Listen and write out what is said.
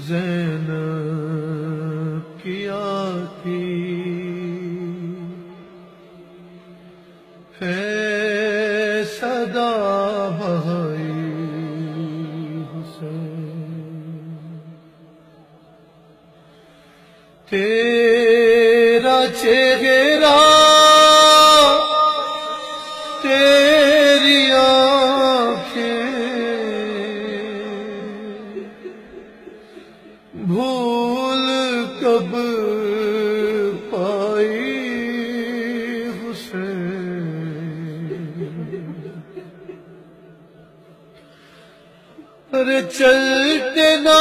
ज़ैनब की आती है सदा भाई हुसैन। तेरा चेहरा तेरी आँखें भूल कब पाई हुसैन। अरे चलते ना